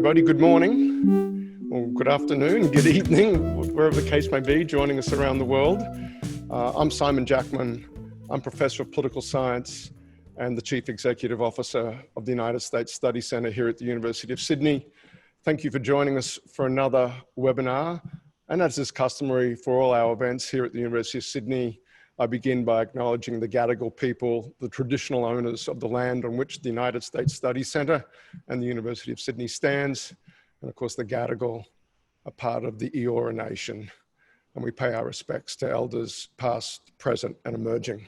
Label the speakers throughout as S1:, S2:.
S1: everybody. Good morning, or good afternoon, good evening, wherever the case may be, joining us around the world. I'm Simon Jackman. I'm Professor of Political Science and the Chief Executive Officer of the United States Study Centre here at the University of Sydney. Thank you for joining us for another webinar. And as is customary for all our events here at the University of Sydney, I begin by acknowledging the Gadigal people, the traditional owners of the land on which the United States Study Centre and the University of Sydney stands. And of course, the Gadigal are part of the Eora Nation. And we pay our respects to elders past, present, and emerging.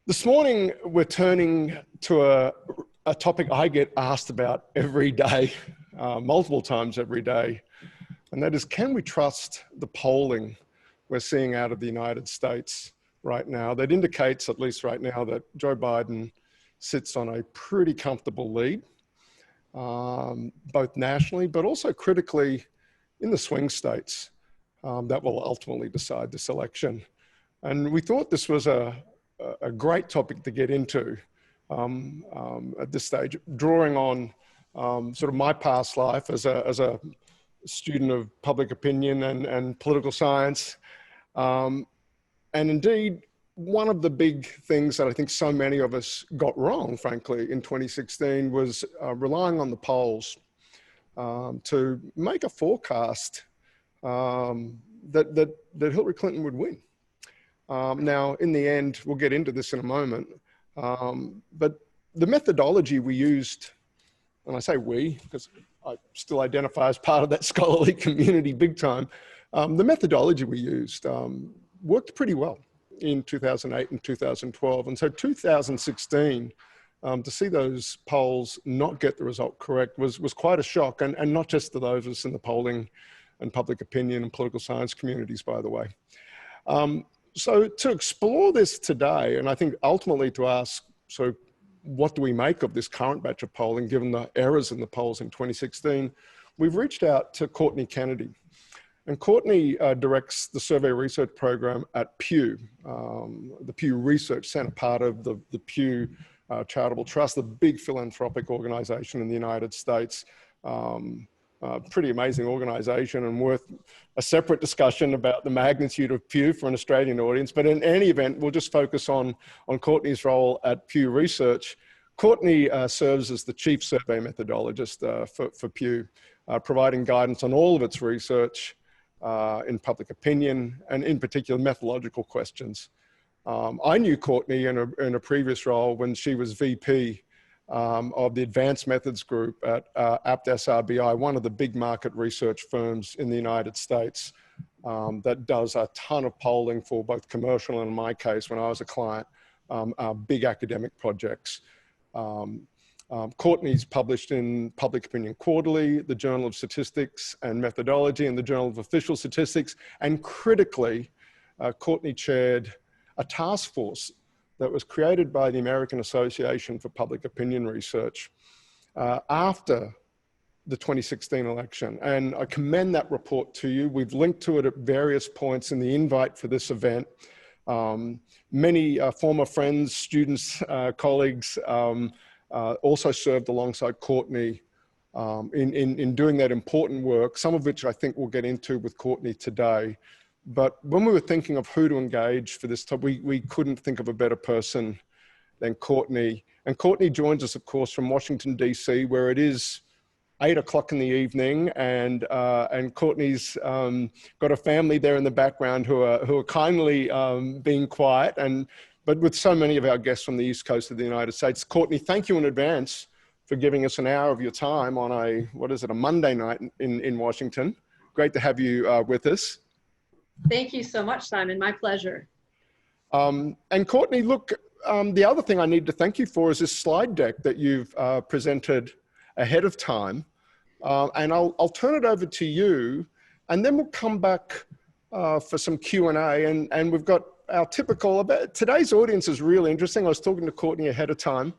S1: This morning, we're turning to a topic I get asked about every day, multiple times every day. And that is, can we trust the polling we're seeing out of the United States right now that indicates, at least right now, that Joe Biden sits on a pretty comfortable lead, both nationally, but also critically in the swing states that will ultimately decide this election. And we thought this was a great topic to get into at this stage, drawing on sort of my past life as a student of public opinion and political science. And indeed, one of the big things that I think so many of us got wrong, frankly, in 2016 was relying on the polls to make a forecast that Hillary Clinton would win. Now, in the end, we'll get into this in a moment, but the methodology we used, and I say we, because I still identify as part of that scholarly community big time, the methodology we used worked pretty well in 2008 and 2012. And so 2016, to see those polls not get the result correct was quite a shock, and not just to those of us in the polling and public opinion and political science communities, by the way. So to explore this today, and I think ultimately to ask, so what do we make of this current batch of polling, given the errors in the polls in 2016, we've reached out to Courtney Kennedy. And Courtney directs the survey research program at Pew, the Pew Research Centre, part of the Pew Charitable Trust, the big philanthropic organization in the United States. Pretty amazing organization and worth a separate discussion about the magnitude of Pew for an Australian audience. But in any event, we'll just focus on Courtney's role at Pew Research. Courtney serves as the chief survey methodologist for Pew, providing guidance on all of its research in public opinion and in particular methodological questions. I knew Courtney in a previous role when she was VP of the Advanced Methods Group at APT SRBI, one of the big market research firms in the United States that does a ton of polling for both commercial and, in my case, when I was a client, big academic projects. Courtney's published in Public Opinion Quarterly, the Journal of Statistics and Methodology, and the Journal of Official Statistics. And critically, Courtney chaired a task force that was created by the American Association for Public Opinion Research after the 2016 election. And I commend that report to you. We've linked to it at various points in the invite for this event. Many former friends, students, colleagues also served alongside Courtney in doing that important work, some of which I think we'll get into with Courtney today. But when we were thinking of who to engage for this topic, we couldn't think of a better person than Courtney. And Courtney joins us, of course, from Washington, DC, where it is 8 o'clock in the evening, and Courtney's got a family there in the background who are kindly being quiet. But with so many of our guests from the East Coast of the United States, Courtney, thank you in advance for giving us an hour of your time on a Monday night in Washington. Great to have you with us.
S2: Thank you so much, Simon. My pleasure.
S1: And Courtney, look, the other thing I need to thank you for is this slide deck that you've presented ahead of time. And I'll turn it over to you, and then we'll come back for some Q&A. And we've got our typical, today's audience is really interesting. I was talking to Courtney ahead of time.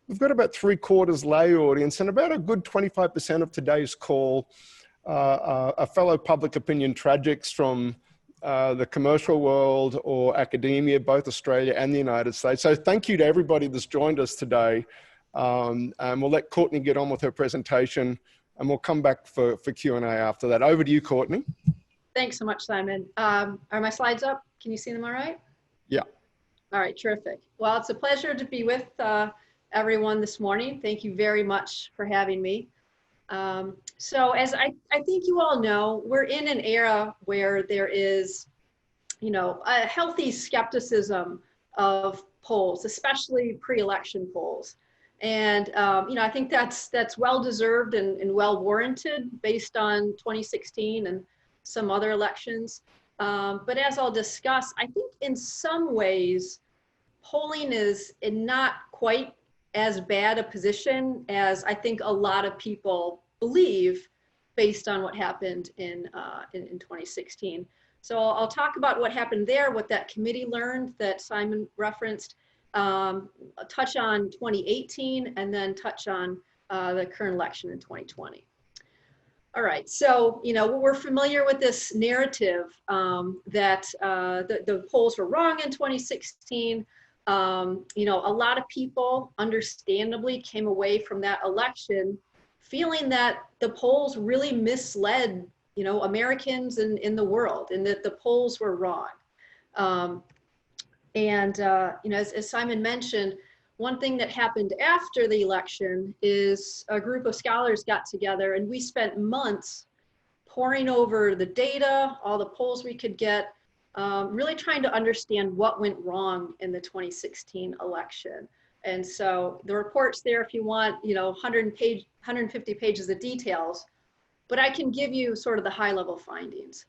S1: We've got about 3/4 lay audience, and about a good 25% of today's call are fellow public opinion tragics from the commercial world or academia, both Australia and the United States. So thank you to everybody that's joined us today. And we'll let Courtney get on with her presentation, and we'll come back for Q&A after that. Over to you, Courtney.
S2: Thanks so much, Simon. Are my slides up? Can you see them all right?
S1: Yeah.
S2: All right, terrific. Well, it's a pleasure to be with everyone this morning. Thank you very much for having me. So as I think you all know, we're in an era where there is, a healthy skepticism of polls, especially pre-election polls. And, I think that's well-deserved and well-warranted based on 2016 and some other elections. But as I'll discuss, I think in some ways, polling is in not quite as bad a position as I think a lot of people believe based on what happened in 2016. So I'll talk about what happened there, what that committee learned that Simon referenced, touch on 2018, and then touch on the current election in 2020. All right, so, we're familiar with this narrative that the polls were wrong in 2016. A lot of people understandably came away from that election feeling that the polls really misled, Americans in the world, and that the polls were wrong. As Simon mentioned, one thing that happened after the election is a group of scholars got together and we spent months poring over the data, all the polls we could get, really trying to understand what went wrong in the 2016 election. And so the report's there if you want, 150 pages of details, but I can give you sort of the high level findings.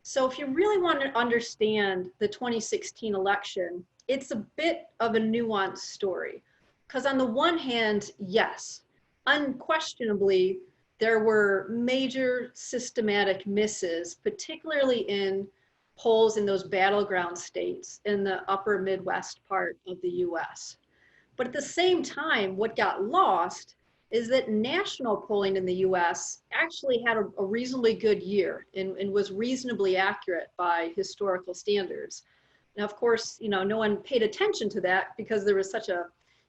S2: So if you really want to understand the 2016 election, it's a bit of a nuanced story. Because on the one hand, yes, unquestionably, there were major systematic misses, particularly in polls in those battleground states in the upper Midwest part of the US. But at the same time, what got lost is that national polling in the US actually had a reasonably good year and was reasonably accurate by historical standards. Now, of course, no one paid attention to that because there was such a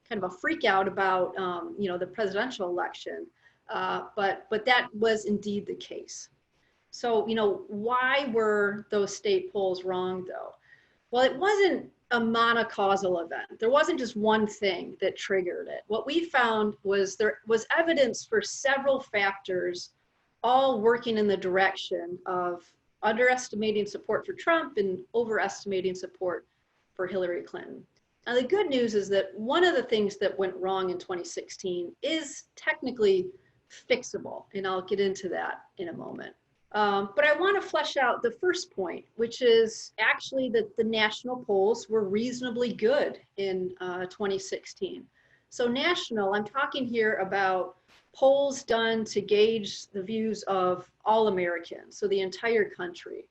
S2: kind of a freak out about, the presidential election. But that was indeed the case. So, why were those state polls wrong though? Well, it wasn't a monocausal event. There wasn't just one thing that triggered it. What we found was there was evidence for several factors all working in the direction of underestimating support for Trump and overestimating support for Hillary Clinton. Now, the good news is that one of the things that went wrong in 2016 is technically fixable, and I'll get into that in a moment. But I want to flesh out the first point, which is actually that the national polls were reasonably good in 2016. So national, I'm talking here about polls done to gauge the views of all Americans, so the entire country.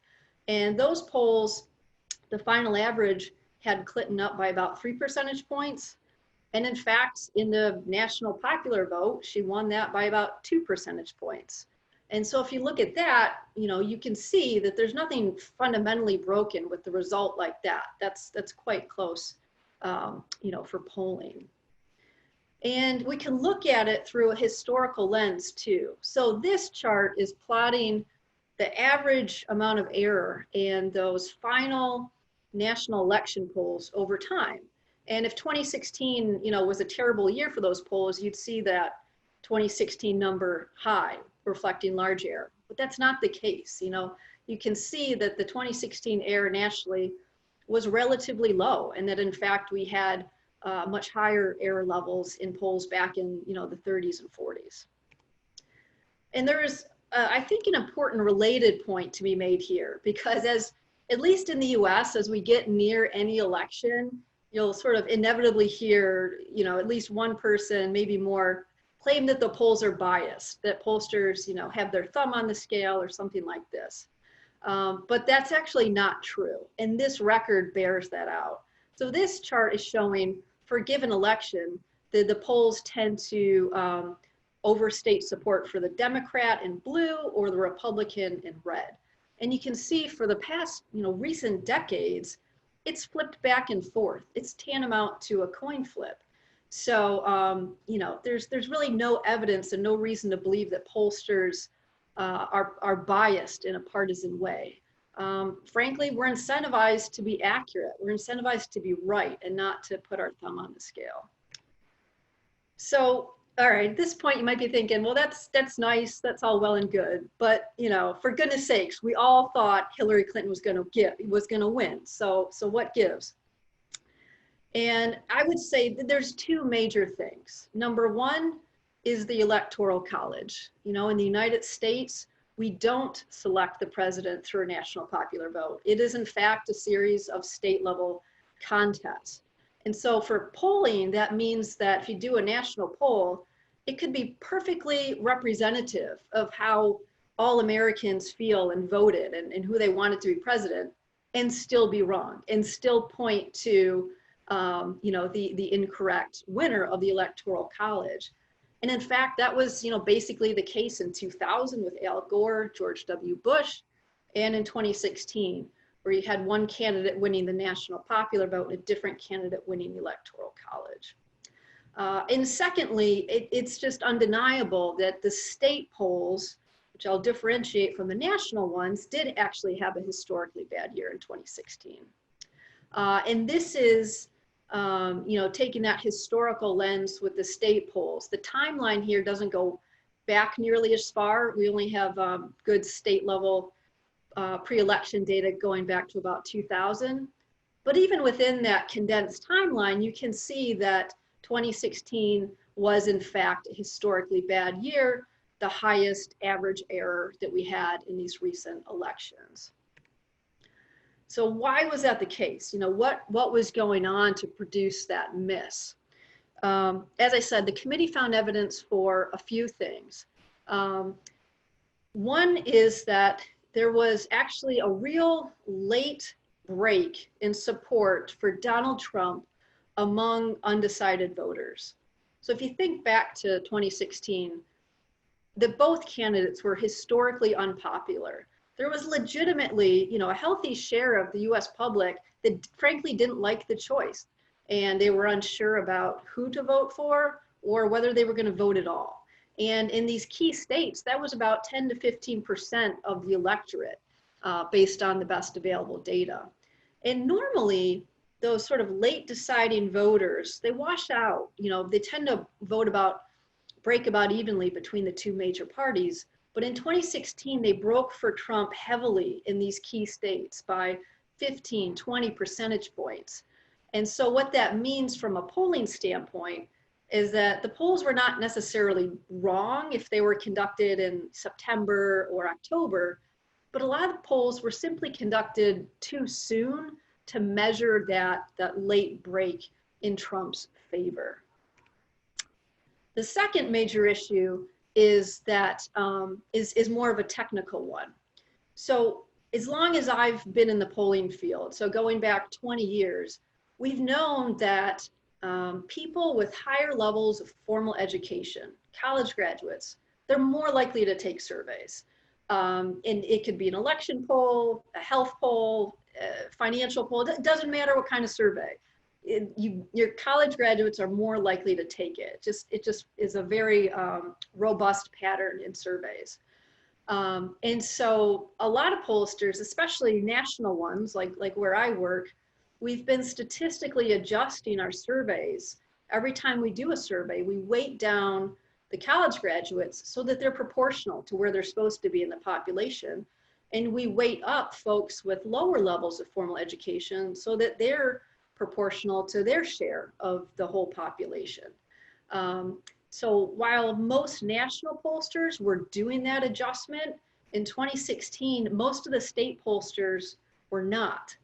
S2: And those polls, the final average had Clinton up by about 3 percentage points. And in fact, in the national popular vote, she won that by about 2 percentage points. And so if you look at that, you can see that there's nothing fundamentally broken with the result like that. That's quite close, for polling. And we can look at it through a historical lens too. So this chart is plotting the average amount of error in those final national election polls over time. And if 2016, was a terrible year for those polls, you'd see that 2016 number high, reflecting large error. But that's not the case. You can see that the 2016 error nationally was relatively low, and that in fact we had much higher error levels in polls back in the 30s and 40s. And there is, I think, an important related point to be made here, because at least in the US, as we get near any election, you'll sort of inevitably hear, at least one person, maybe more, claim that the polls are biased, that pollsters, have their thumb on the scale or something like this. But that's actually not true. And this record bears that out. So this chart is showing for a given election, the polls tend to overstate support for the Democrat in blue or the Republican in red. And you can see for the past, recent decades, it's flipped back and forth. It's tantamount to a coin flip. So, you know, there's really no evidence and no reason to believe that pollsters are biased in a partisan way. Frankly, we're incentivized to be accurate. We're incentivized to be right and not to put our thumb on the scale. So, all right, at this point you might be thinking, well, that's nice, that's all well and good, but you know, for goodness sakes, we all thought Hillary Clinton was going to win. So what gives? And I would say that there's two major things. Number one is the Electoral College. You know, in the United States, we don't select the president through a national popular vote. It is in fact a series of state level contests. And so for polling, that means that if you do a national poll, it could be perfectly representative of how all Americans feel and voted and who they wanted to be president, and still be wrong and still point to you know, the incorrect winner of the Electoral College. And in fact, that was, you know, basically the case in 2000 with Al Gore, George W. Bush, and in 2016, where you had one candidate winning the national popular vote and a different candidate winning the Electoral College. And secondly, it's just undeniable that the state polls, which I'll differentiate from the national ones, did actually have a historically bad year in 2016. And this is, you know, taking that historical lens with the state polls. The timeline here doesn't go back nearly as far. We only have good state level pre-election data going back to about 2000. But even within that condensed timeline, you can see that 2016 was in fact a historically bad year, the highest average error that we had in these recent elections. So why was that the case? You know, what was going on to produce that miss? As I said, the committee found evidence for a few things. One is that there was actually a real late break in support for Donald Trump among undecided voters. So if you think back to 2016, that both candidates were historically unpopular. There was legitimately, you know, a healthy share of the US public that frankly didn't like the choice, and they were unsure about who to vote for or whether they were going to vote at all. And in these key states, that was about 10 to 15% of the electorate based on the best available data. And normally, those sort of late deciding voters, they wash out, you know, they tend to break about evenly between the two major parties. But in 2016, they broke for Trump heavily in these key states by 15, 20 percentage points. And so what that means from a polling standpoint is that the polls were not necessarily wrong if they were conducted in September or October, but a lot of the polls were simply conducted too soon to measure that late break in Trump's favor. The second major issue is that is more of a technical one. So as long as I've been in the polling field, so going back 20 years, we've known that people with higher levels of formal education, college graduates, they're more likely to take surveys. And it could be an election poll, a health poll, a financial poll, it doesn't matter what kind of survey. Your college graduates are more likely to take it. It just is a very robust pattern in surveys. And so a lot of pollsters, especially national ones, like where I work, we've been statistically adjusting our surveys. Every time we do a survey, we weight down the college graduates so that they're proportional to where they're supposed to be in the population. And we weight up folks with lower levels of formal education so that they're proportional to their share of the whole population. So while most national pollsters were doing that adjustment, in 2016, most of the state pollsters were not.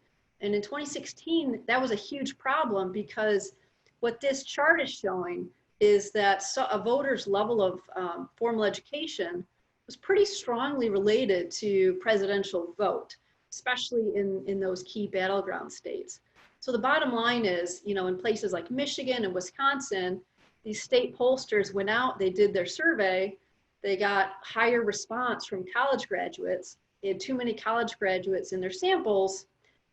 S2: And in 2016, that was a huge problem because what this chart is showing is that a voter's level of formal education was pretty strongly related to presidential vote, especially in those key battleground states. So the bottom line is, you know, in places like Michigan and Wisconsin, these state pollsters went out, they did their survey, they got higher response from college graduates. They had too many college graduates in their samples,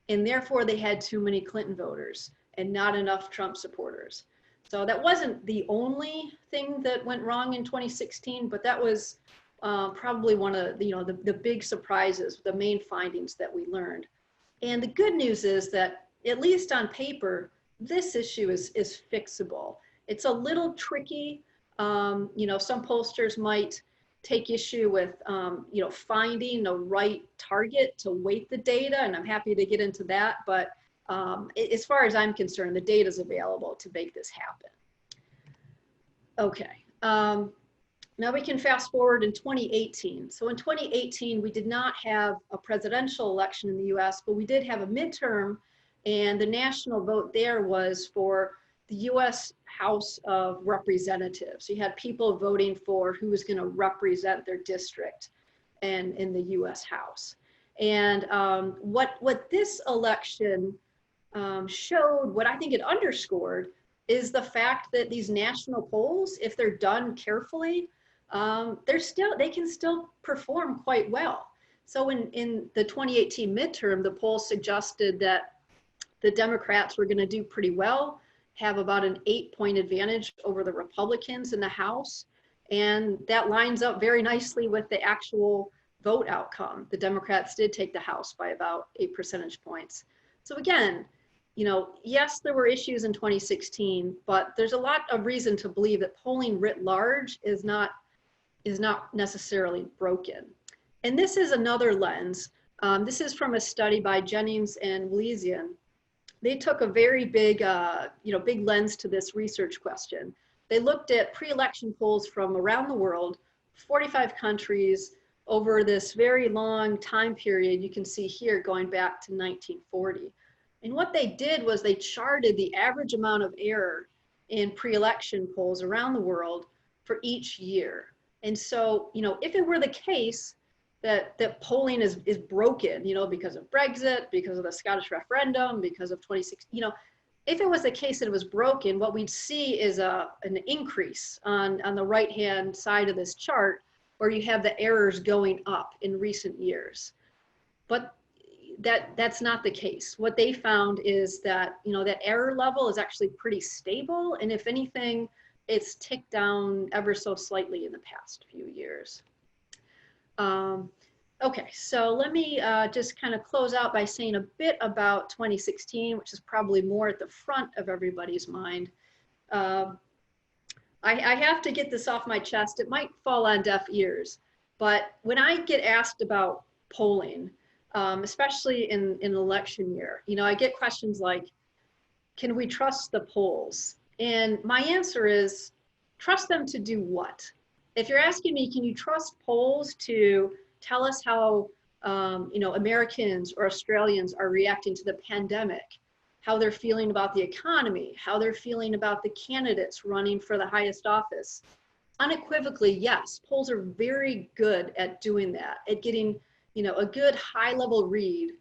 S2: and therefore they had too many Clinton voters and not enough Trump supporters. So that wasn't the only thing that went wrong in 2016, but that was probably one of the big surprises, the main findings that we learned. And the good news is that, at least on paper, this issue is fixable. It's a little tricky. Some pollsters might take issue with, finding the right target to weight the data, and I'm happy to get into that. But as far as I'm concerned, the data is available to make this happen. Okay. Now we can fast forward in 2018. So in 2018, we did not have a presidential election in the US, but we did have a midterm, and the national vote there was for the US House of Representatives. So you had people voting for who was going to represent their district and in the US House. And what this election showed, what I think it underscored, is the fact that these national polls, if they're done carefully, they can still perform quite well. So in the 2018 midterm, the polls suggested that the Democrats were going to do pretty well, have about an 8-point advantage over the Republicans in the House. And that lines up very nicely with the actual vote outcome. The Democrats did take the House by about 8 percentage points. So again, yes, there were issues in 2016, but there's a lot of reason to believe that polling writ large is not necessarily broken. And this is another lens. This is from a study by Jennings and Wleasian. They took a very big lens to this research question. They looked at pre-election polls from around the world, 45 countries, over this very long time period. You can see here going back to 1940. And what they did was they charted the average amount of error in pre-election polls around the world for each year. And so, if it were the case that polling is broken, because of Brexit, because of the Scottish referendum, because of 2016, if it was the case that it was broken, what we'd see is an increase on the right-hand side of this chart, where you have the errors going up in recent years. But that's not the case. What they found is that, that error level is actually pretty stable. And if anything, it's ticked down ever so slightly in the past few years. Okay, so let me just kind of close out by saying a bit about 2016, which is probably more at the front of everybody's mind. I have to get this off my chest. It might fall on deaf ears, but when I get asked about polling, especially in an election year, I get questions like, can we trust the polls? And my answer is, trust them to do what? If you're asking me, can you trust polls to tell us how Americans or Australians are reacting to the pandemic, how they're feeling about the economy, how they're feeling about the candidates running for the highest office? Unequivocally, yes, polls are very good at doing that, at getting a good high-level read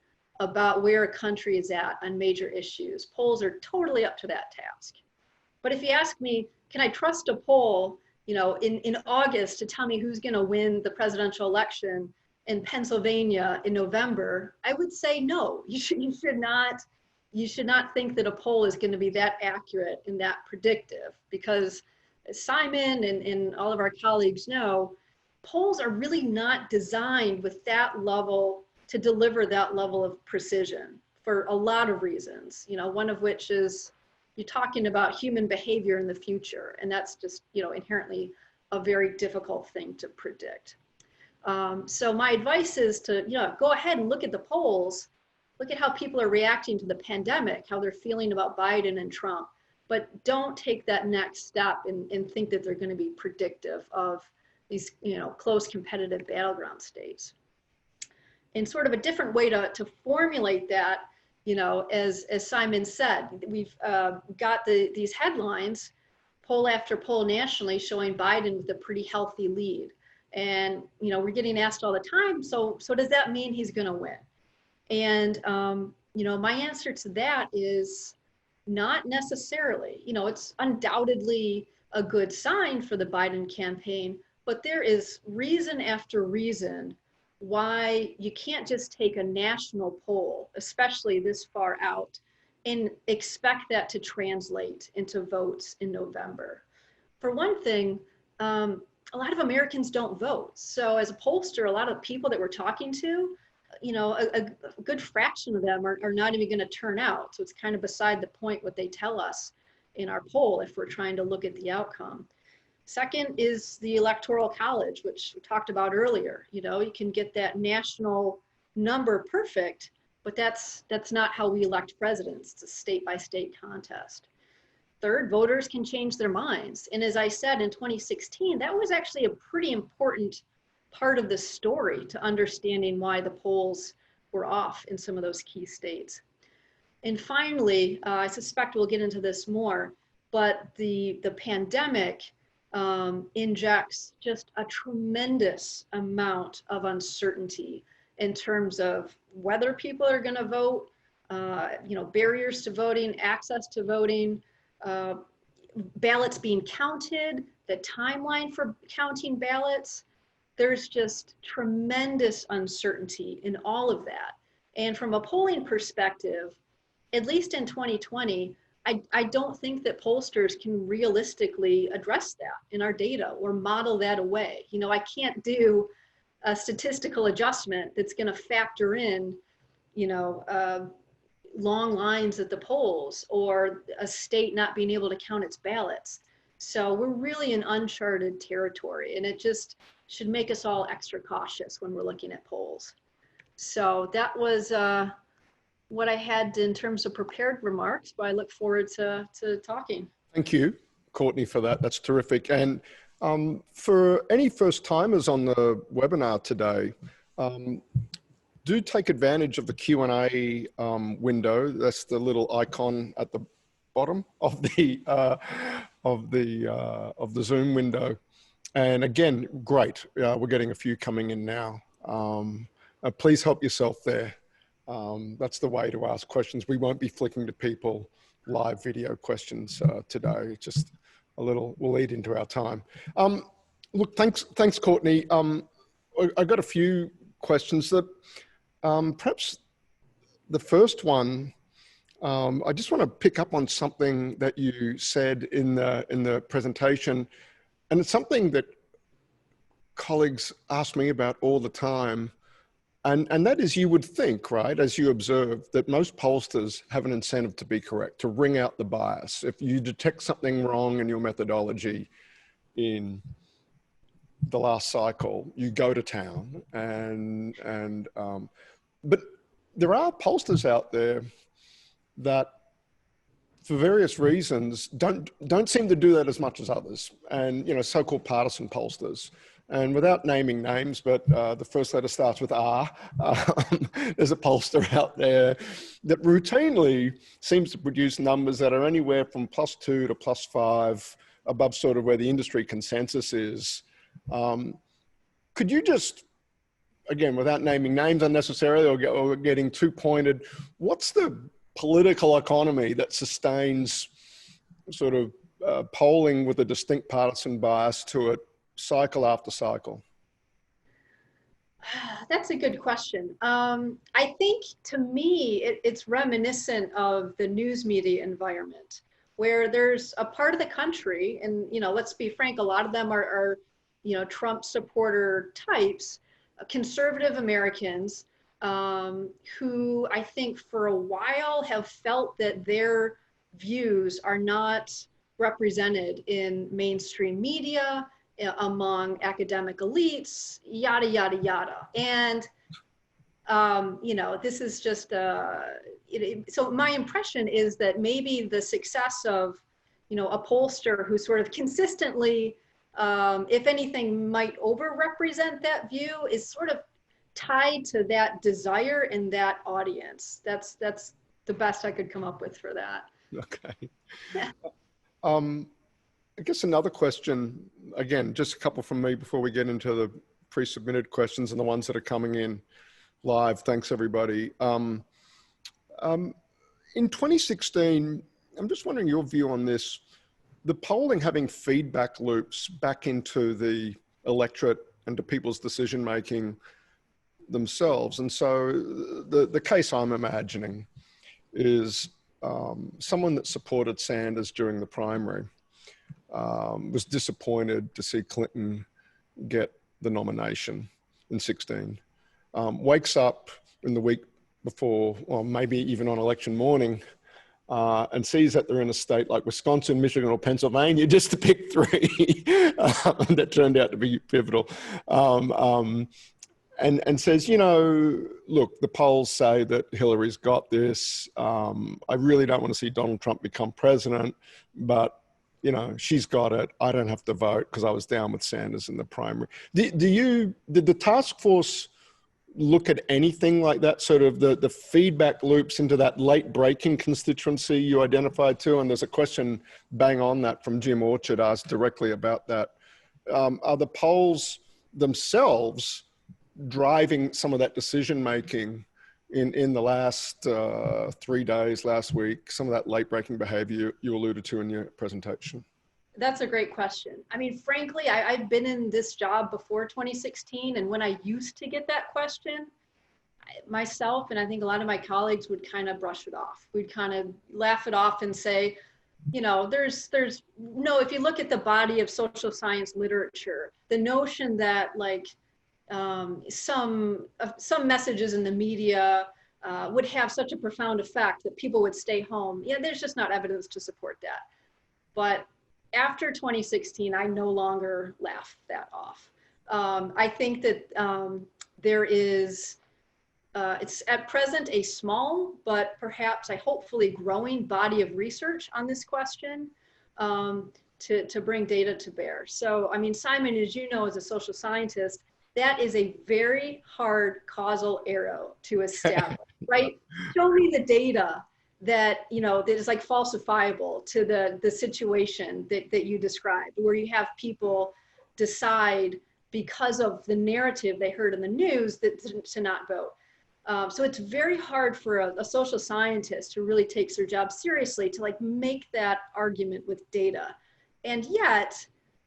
S2: about where a country is at on major issues. Polls are totally up to that task. But if you ask me, can I trust a poll, in August to tell me who's going to win the presidential election in Pennsylvania in November? I would say no. You should not think that a poll is going to be that accurate and that predictive, because as Simon and all of our colleagues know, polls are really not designed with that level to deliver that level of precision for a lot of reasons. One of which is, you're talking about human behavior in the future, and that's just inherently a very difficult thing to predict. So my advice is to go ahead and look at the polls, look at how people are reacting to the pandemic, how they're feeling about Biden and Trump, but don't take that next step and think that they're going to be predictive of these close competitive battleground states. And sort of a different way to formulate that, as Simon said, we've got these headlines, poll after poll nationally, showing Biden with a pretty healthy lead. And, we're getting asked all the time, so does that mean he's going to win? And, my answer to that is not necessarily. It's undoubtedly a good sign for the Biden campaign, but there is reason after reason why you can't just take a national poll, especially this far out, and expect that to translate into votes in November. For one thing, a lot of Americans don't vote. So as a pollster, a lot of people that we're talking to, you know, a good fraction of them are not even going to turn out. So it's kind of beside the point what they tell us in our poll if we're trying to look at the outcome. Second is the Electoral College, which we talked about earlier. You know, you can get that national number perfect, but that's not how we elect presidents. It's a state-by-state contest. Third, voters can change their minds. And as I said, in 2016, that was actually a pretty important part of the story to understanding why the polls were off in some of those key states. And finally, I suspect we'll get into this more, but the pandemic injects just a tremendous amount of uncertainty in terms of whether people are going to vote, you know, barriers to voting, access to voting, ballots being counted, the timeline for counting ballots. There's just tremendous uncertainty in all of that. And from a polling perspective, at least in 2020, I don't think that pollsters can realistically address that in our data or model that away. You know, I can't do a statistical adjustment that's going to factor in, you know, long lines at the polls or a state not being able to count its ballots. So we're really in uncharted territory, and it just should make us all extra cautious when we're looking at polls. So that was what I had in terms of prepared remarks, but I look forward to talking.
S1: Thank you, Courtney, for that. That's terrific. And for any first timers on the webinar today, do take advantage of the Q&A window. That's the little icon at the bottom of the Zoom window. And again, great. We're getting a few coming in now. Please help yourself there. That's the way to ask questions. We won't be flicking to people live video questions today. Just a little, we'll eat into our time. Look, thanks, Courtney. I got a few questions that perhaps the first one, I just want to pick up on something that you said in the presentation, and it's something that colleagues ask me about all the time. And that is, you would think, right, as you observe, that most pollsters have an incentive to be correct, to wring out the bias. If you detect something wrong in your methodology in the last cycle, you go to town. But there are pollsters out there that, for various reasons, don't seem to do that as much as others, and, you know, so-called partisan pollsters. And without naming names, but the first letter starts with R, there's a pollster out there that routinely seems to produce numbers that are anywhere from +2 to +5, above sort of where the industry consensus is. Could you just, again, without naming names unnecessarily or getting too pointed, what's the political economy that sustains sort of polling with a distinct partisan bias to it, cycle after cycle?
S2: That's a good question. I think, to me, it's reminiscent of the news media environment, where there's a part of the country, and, you know, let's be frank, a lot of them are you know, Trump supporter types, conservative Americans, who I think for a while have felt that their views are not represented in mainstream media, among academic elites, yada, yada, yada. And, you know, this is just, so my impression is that maybe the success of, you know, a pollster who sort of consistently, if anything, might overrepresent that view is sort of tied to that desire in that audience. That's the best I could come up with for that.
S1: Okay. Yeah. I guess another question, again, just a couple from me before we get into the pre-submitted questions and the ones that are coming in live. Thanks, everybody. In 2016, I'm just wondering your view on this. The polling having feedback loops back into the electorate and to people's decision-making themselves. And so the case I'm imagining is someone that supported Sanders during the primary was disappointed to see Clinton get the nomination in 16. Wakes up in the week before, or maybe even on election morning, and sees that they're in a state like Wisconsin, Michigan, or Pennsylvania, just to pick three, that turned out to be pivotal. And says, you know, look, the polls say that Hillary's got this. I really don't want to see Donald Trump become president, but, you know, she's got it. I don't have to vote because I was down with Sanders in the primary. Did the task force look at anything like that, sort of the feedback loops into that late breaking constituency you identified too? And there's a question bang on that from Jim Orchard asked directly about that. Are the polls themselves driving some of that decision making in the last 3 days, last week, some of that late breaking behavior you alluded to in your presentation?
S2: That's a great question. I mean, frankly, I've been in this job before 2016, and when I used to get that question, myself and I think a lot of my colleagues would kind of brush it off. We'd kind of laugh it off and say, you know, there's no, if you look at the body of social science literature, the notion that like some messages in the media would have such a profound effect that people would stay home. Yeah, there's just not evidence to support that. But after 2016, I no longer laugh that off. I think that there is, it's at present a small, but perhaps a hopefully growing body of research on this question to bring data to bear. So, I mean, Simon, as you know, as a social scientist, that is a very hard causal arrow to establish, right? Show me the data that, you know, that is like falsifiable to the situation that you described, where you have people decide because of the narrative they heard in the news that to not vote. So it's very hard for a social scientist who really takes their job seriously to like make that argument with data. And yet,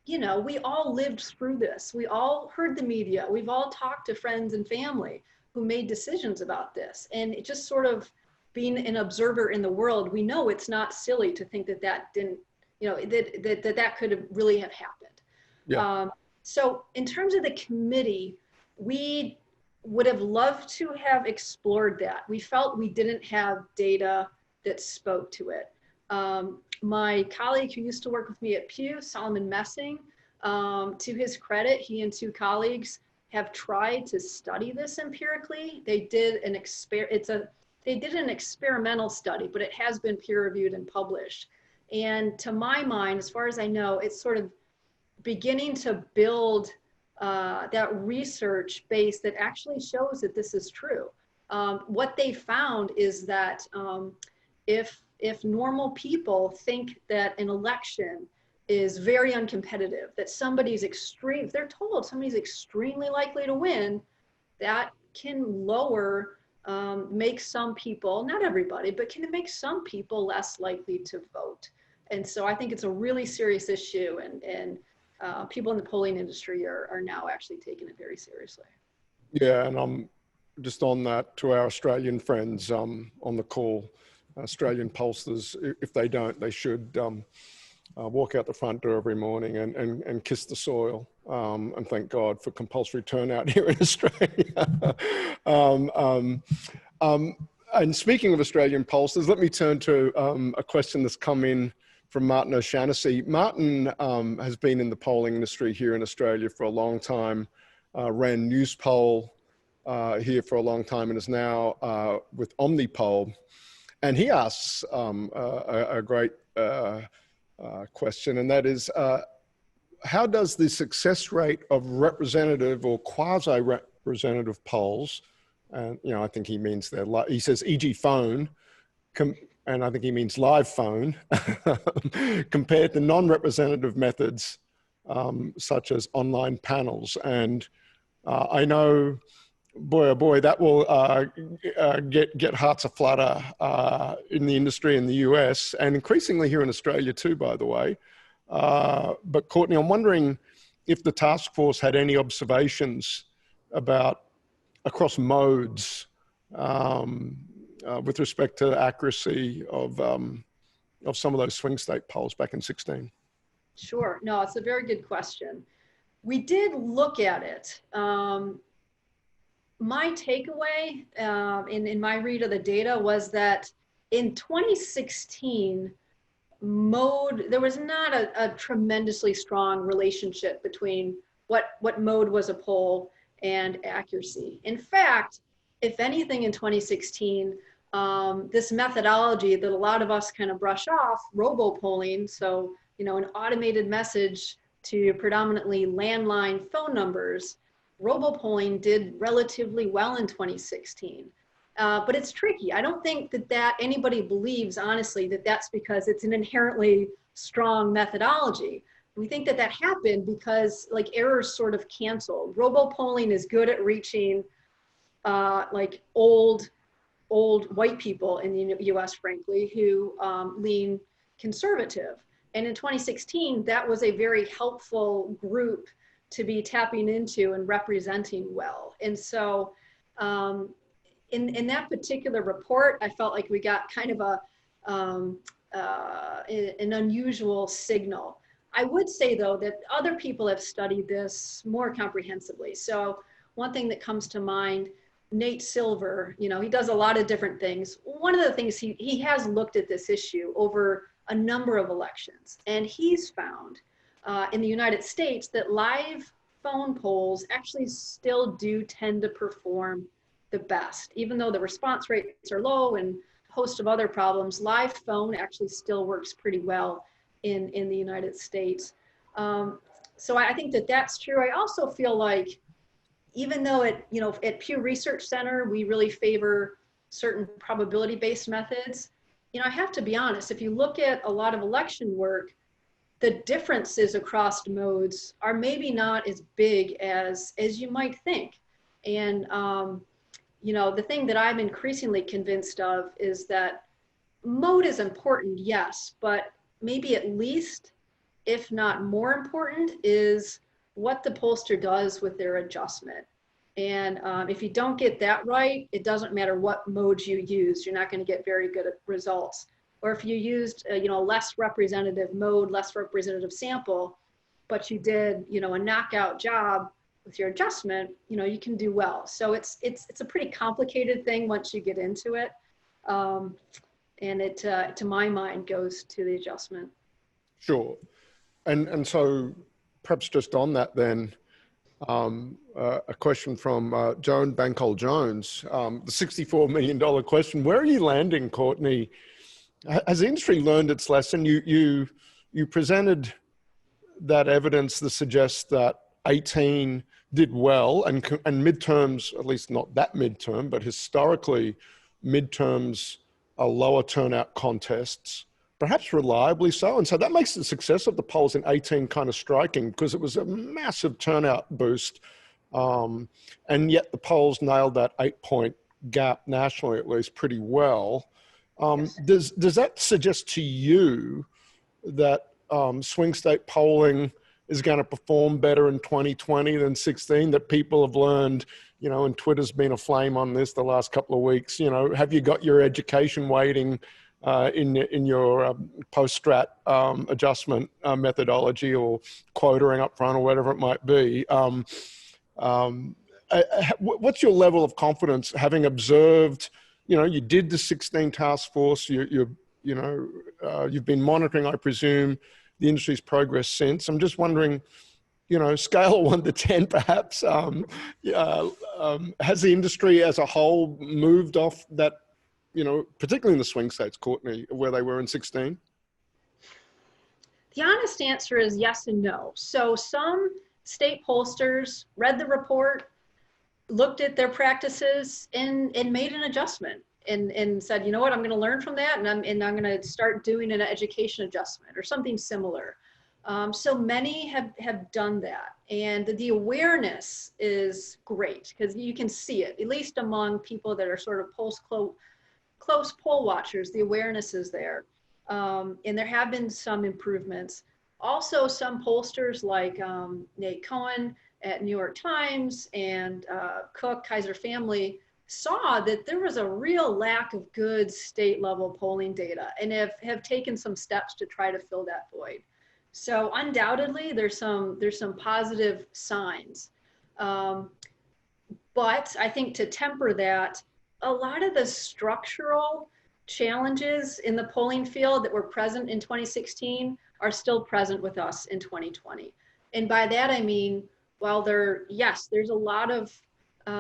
S2: you know, we all lived through this. We all heard the media. We've all talked to friends and family who made decisions about this. And it just sort of, being an observer in the world, we know it's not silly to think that that didn't, you know, that could have really have happened. Yeah. So in terms of the committee, we would have loved to have explored that. We felt we didn't have data that spoke to it. My colleague who used to work with me at Pew, Solomon Messing, to his credit, he and two colleagues have tried to study this empirically. They did an They did an experimental study, but it has been peer-reviewed and published. And to my mind, as far as I know, it's sort of beginning to build that research base that actually shows that this is true. What they found is that if normal people think that an election is very uncompetitive, that somebody's extreme, if they're told somebody's extremely likely to win, that can lower make some people, not everybody, but can it make some people less likely to vote? And so I think it's a really serious issue, and people in the polling industry are now actually taking it very seriously.
S1: Yeah, and I'm just on that to our Australian friends on the call, Australian pollsters, if they don't, they should walk out the front door every morning and kiss the soil and thank God for compulsory turnout here in Australia. And speaking of Australian pollsters, let me turn to a question that's come in from Martin O'Shaughnessy. Martin has been in the polling industry here in Australia for a long time, ran Newspoll here for a long time, and is now with Omnipoll. And he asks a great question, and that is, how does the success rate of representative or quasi-representative polls, and you know, I think he means there, he says e.g. phone, and I think he means live phone, compared to non-representative methods such as online panels? And I know, boy, oh boy, that will get hearts aflutter in the industry in the US, and increasingly here in Australia too, by the way. But Courtney, I'm wondering if the task force had any observations about across modes, with respect to accuracy of some of those swing state polls back in 16?
S2: Sure. No, it's a very good question. We did look at it. My takeaway in my read of the data was that in 2016, mode, there was not a tremendously strong relationship between what mode was a poll and accuracy. In fact, if anything in 2016, this methodology that a lot of us kind of brush off, robopolling, so, you know, an automated message to predominantly landline phone numbers, robopolling did relatively well in 2016. But it's tricky. I don't think that anybody believes, honestly, that that's because it's an inherently strong methodology. We think that happened because like errors sort of canceled. Robopolling is good at reaching like old white people in the US, frankly, who lean conservative. And in 2016, that was a very helpful group to be tapping into and representing well. And so in that particular report, I felt like we got kind of an unusual signal. I would say though that other people have studied this more comprehensively. So one thing that comes to mind, Nate Silver, you know, he does a lot of different things. One of the things he has looked at this issue over a number of elections, and he's found in the United States that live phone polls actually still do tend to perform the best. Even though the response rates are low and a host of other problems, live phone actually still works pretty well in the United States. So I think that that's true. I also feel like even though at Pew Research Centre, we really favor certain probability-based methods, you know, I have to be honest, if you look at a lot of election work, the differences across modes are maybe not as big as you might think. And, you know, the thing that I'm increasingly convinced of is that mode is important, yes, but maybe at least, if not more important, is what the pollster does with their adjustment. And if you don't get that right, it doesn't matter what mode you use, you're not going to get very good results. Or if you used you know, less representative mode, less representative sample, but you did, you know, a knockout job with your adjustment, you know, you can do well. So it's a pretty complicated thing once you get into it. And it, to my mind, goes to the adjustment. Sure.
S1: And so perhaps just on that then, a question from Joan Bankole-Jones, the $64 million question. Where are you landing, Courtney? Has the industry learned its lesson? You presented that evidence that suggests that 18 did well, and midterms, at least not that midterm, but historically, midterms are lower turnout contests, perhaps reliably so. And so that makes the success of the polls in 18 kind of striking, because it was a massive turnout boost. And yet the polls nailed that 8-point gap nationally, at least, pretty well. Yes. Does that suggest to you that swing state polling is going to perform better in 2020 than 16, that people have learned, you know, and Twitter's been aflame on this the last couple of weeks, you know, have you got your education weighting in your post-strat adjustment methodology, or quoting up front, or whatever it might be? What's your level of confidence, having observed, you know, you did the 16 task force, you've been monitoring, I presume, the industry's progress since. I'm just wondering, you know, scale of 1 to 10, perhaps, has the industry as a whole moved off that, you know, particularly in the swing states, Courtney, where they were in 16?
S2: The honest answer is yes and no. So some state pollsters read the report, looked at their practices, and made an adjustment and said, you know what, I'm going to learn from that, and I'm going to start doing an education adjustment or something similar. So many have done that, and the awareness is great because you can see it, at least among people that are sort of close poll watchers. The awareness is there, and there have been some improvements. Also, some pollsters like Nate Cohen at New York Times and Cook, Kaiser Family, saw that there was a real lack of good state level polling data and have taken some steps to try to fill that void. So undoubtedly there's some positive signs. But I think to temper that, a lot of the structural challenges in the polling field that were present in 2016 are still present with us in 2020. And by that, I mean, while there's a lot of,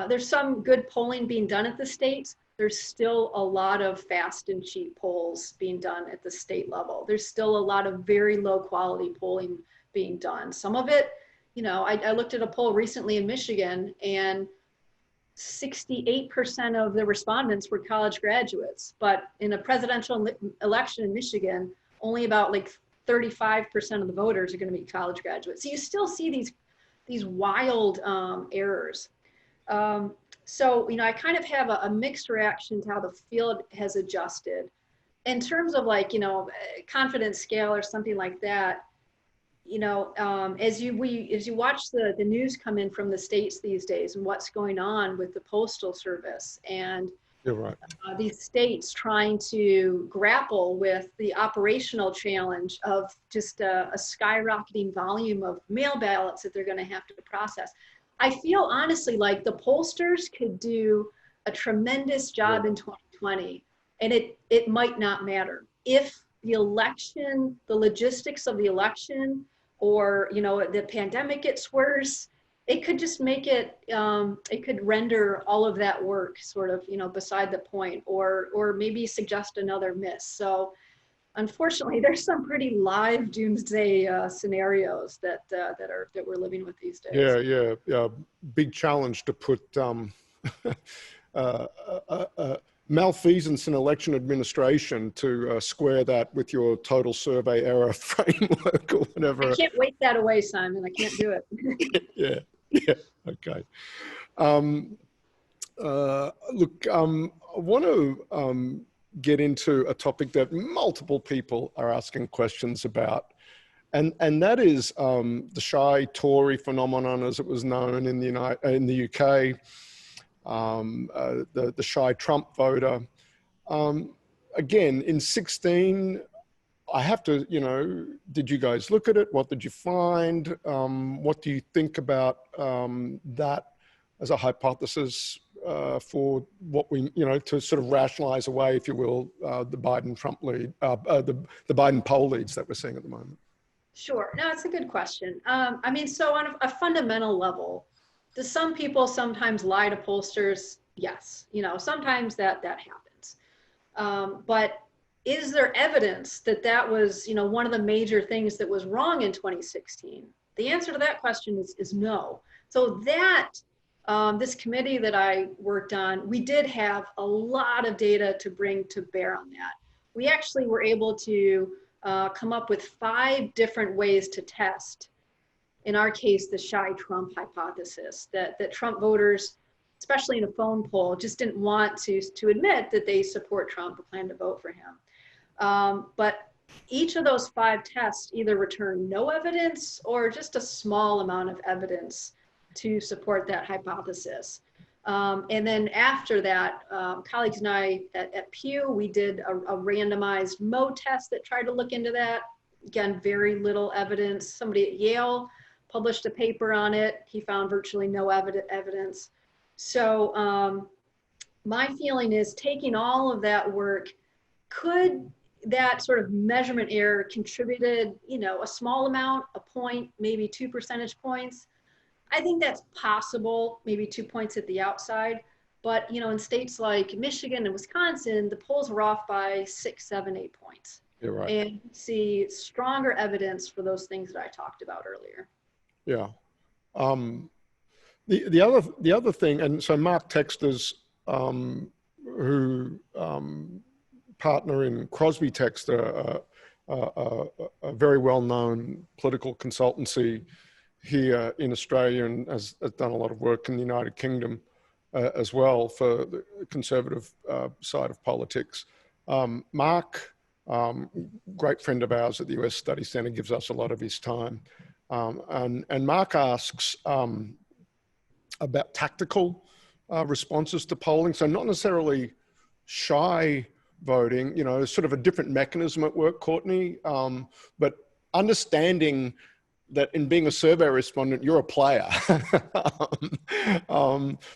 S2: there's some good polling being done at the states, there's still a lot of fast and cheap polls being done at the state level. There's still a lot of very low quality polling being done. Some of it, you know, I looked at a poll recently in Michigan, and 68% of the respondents were college graduates, but in a presidential election in Michigan, only about like 35% of the voters are going to be college graduates. So you still see these wild errors. So, you know, I kind of have a mixed reaction to how the field has adjusted. In terms of like, you know, confidence scale or something like that, you know, as you watch the news come in from the states these days and what's going on with the Postal Service and
S1: You're right.
S2: These states trying to grapple with the operational challenge of just a skyrocketing volume of mail ballots that they're going to have to process. I feel honestly like the pollsters could do a tremendous job in 2020, and it might not matter if the election, the logistics of the election, or, you know, the pandemic gets worse. It could just make it, it could render all of that work sort of, you know, beside the point, or maybe suggest another miss. So unfortunately, there's some pretty live doomsday scenarios that we're living with these days.
S1: Yeah. Big challenge to put malfeasance in election administration to square that with your total survey error framework or whatever.
S2: I can't wait that away, Simon. I can't do it.
S1: Yeah. Okay. Look, I want to get into a topic that multiple people are asking questions about, and that is the shy Tory phenomenon, as it was known in the UK, the shy Trump voter. Again, in 16, I have to, you know, did you guys look at it? What did you find? What do you think about that as a hypothesis for what we, you know, to sort of rationalize away, if you will, the Biden-Trump lead, the Biden poll leads that we're seeing at the moment? Sure.
S2: No, it's a good question. I mean, so on a fundamental level, do some people sometimes lie to pollsters? Yes. You know, sometimes that happens. But is there evidence that that was, you know, one of the major things that was wrong in 2016? The answer to that question is no. So that this committee that I worked on, we did have a lot of data to bring to bear on that. We actually were able to come up with 5 different ways to test, in our case, the shy Trump hypothesis, that Trump voters, especially in a phone poll, just didn't want to admit that they support Trump or plan to vote for him. But each of those 5 tests either return no evidence or just a small amount of evidence to support that hypothesis. And then after that, colleagues and I at Pew, we did a randomized mode test that tried to look into that. Again, very little evidence. Somebody at Yale published a paper on it. He found virtually no evidence. So my feeling is, taking all of that work, could that sort of measurement error contributed, you know, a small amount, a point, maybe 2 percentage points? I think that's possible, maybe 2 points at the outside. But, you know, in states like Michigan and Wisconsin, the polls were off by 6, 7, 8 points.
S1: You're right.
S2: And you see stronger evidence for those things that I talked about earlier.
S1: Yeah. The other thing, and so Mark Texter's, who partner in Crosby Texter, a very well-known political consultancy here in Australia, and has done a lot of work in the United Kingdom as well for the conservative side of politics. Mark, great friend of ours at the US Study Centre, gives us a lot of his time. And Mark asks about tactical responses to polling. So not necessarily shy voting, you know, sort of a different mechanism at work, Courtney, but understanding that in being a survey respondent, you're a player,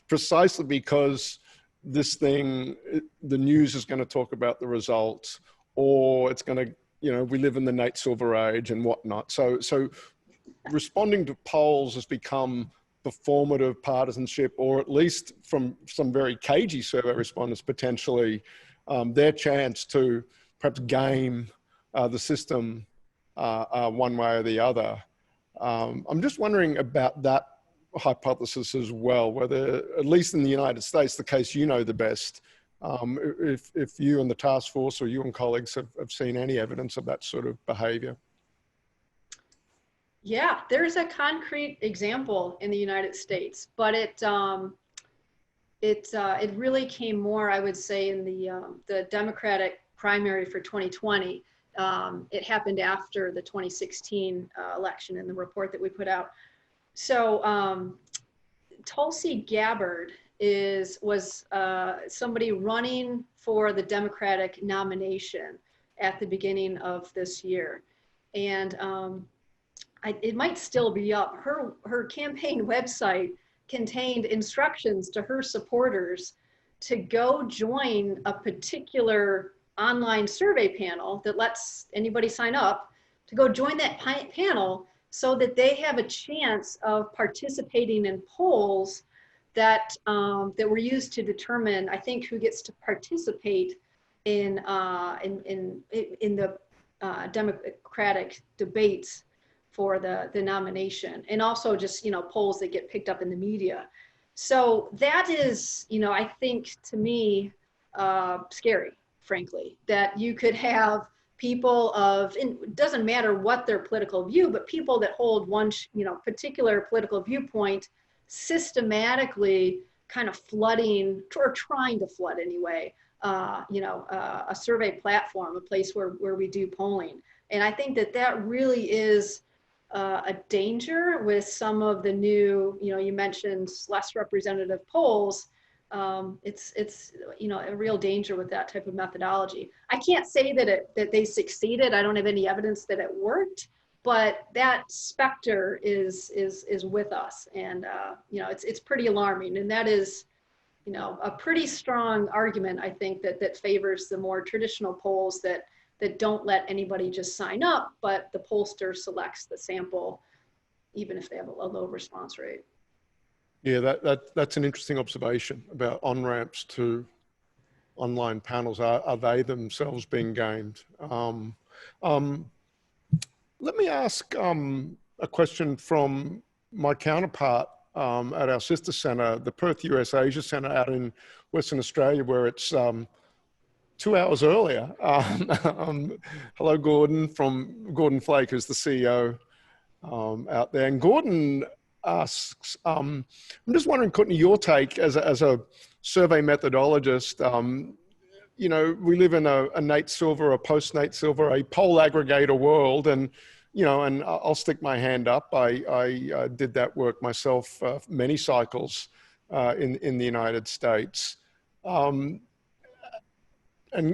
S1: precisely because this thing, the news is going to talk about the results, or it's going to, you know, we live in the Nate Silver age and whatnot. So responding to polls has become performative partisanship, or at least from some very cagey survey respondents, potentially their chance to perhaps game the system one way or the other. I'm just wondering about that hypothesis as well, whether, at least in the United States, the case you know the best, if you and the task force or you and colleagues have seen any evidence of that sort of behavior.
S2: Yeah, there's a concrete example in the United States, but it really came more, I would say, in the Democratic primary for 2020. It happened after the 2016 election in the report that we put out. So Tulsi Gabbard was somebody running for the Democratic nomination at the beginning of this year. And it might still be up. Her campaign website contained instructions to her supporters to go join a particular online survey panel that lets anybody sign up to go join that panel, so that they have a chance of participating in polls that that were used to determine, I think, who gets to participate in the Democratic debates for the nomination, and also just, you know, polls that get picked up in the media. So that is, you know, I think, to me, scary, frankly, that you could have people of, it doesn't matter what their political view, but people that hold one, you know, particular political viewpoint systematically kind of flooding, or trying to flood anyway, you know, a survey platform, a place where we do polling. And I think that really is a danger with some of the new, you know, you mentioned less representative polls. It's you know, a real danger with that type of methodology. I can't say that they succeeded. I don't have any evidence that it worked, but that specter is with us, and you know, it's pretty alarming. And that is, you know, a pretty strong argument, I think, that favors the more traditional polls that don't let anybody just sign up, but the pollster selects the sample, even if they have a low response rate.
S1: Yeah, that's an interesting observation about on-ramps to online panels. Are they themselves being gamed? Let me ask a question from my counterpart at our sister centre, the Perth US Asia Centre out in Western Australia, where it's 2 hours earlier. Hello, Gordon, from Gordon Flake, who's the CEO out there. And Gordon asks, I'm just wondering, Courtney, your take as a survey methodologist. You know, we live in a Nate Silver, a post-Nate Silver, a poll aggregator world, and you know, and I'll stick my hand up. I did that work myself many cycles in the United States. And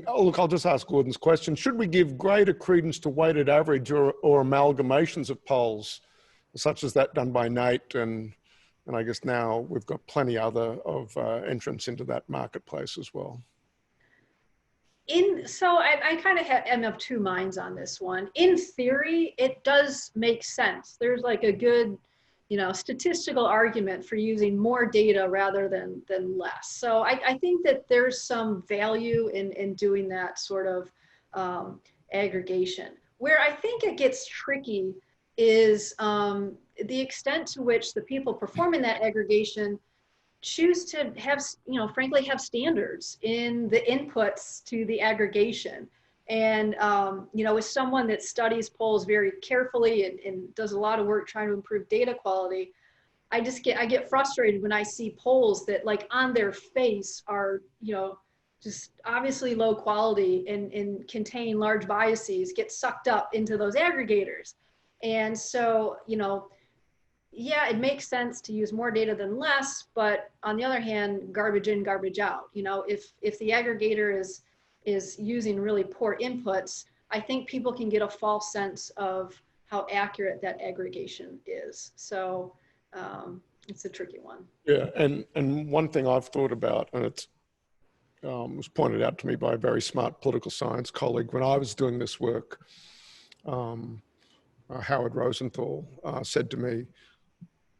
S1: look, I'll just ask Gordon's question. Should we give greater credence to weighted average or amalgamations of polls, such as that done by Nate? And I guess now we've got plenty other of entrants into that marketplace as well.
S2: So I kind of am of two minds on this one. In theory, it does make sense. There's like a good, you know, statistical argument for using more data rather than less. So I think that there's some value in doing that sort of aggregation. Where I think it gets tricky is the extent to which the people performing that aggregation choose to have, you know, frankly, have standards in the inputs to the aggregation. And, you know, as someone that studies polls very carefully and does a lot of work trying to improve data quality, I get frustrated when I see polls that, like, on their face are, you know, just obviously low quality and contain large biases, get sucked up into those aggregators. And so, you know, yeah, it makes sense to use more data than less, but on the other hand, garbage in, garbage out. You know, if the aggregator is using really poor inputs, I think people can get a false sense of how accurate that aggregation is. So it's a tricky one.
S1: Yeah, and one thing I've thought about, and it's was pointed out to me by a very smart political science colleague when I was doing this work. Howard Rosenthal said to me,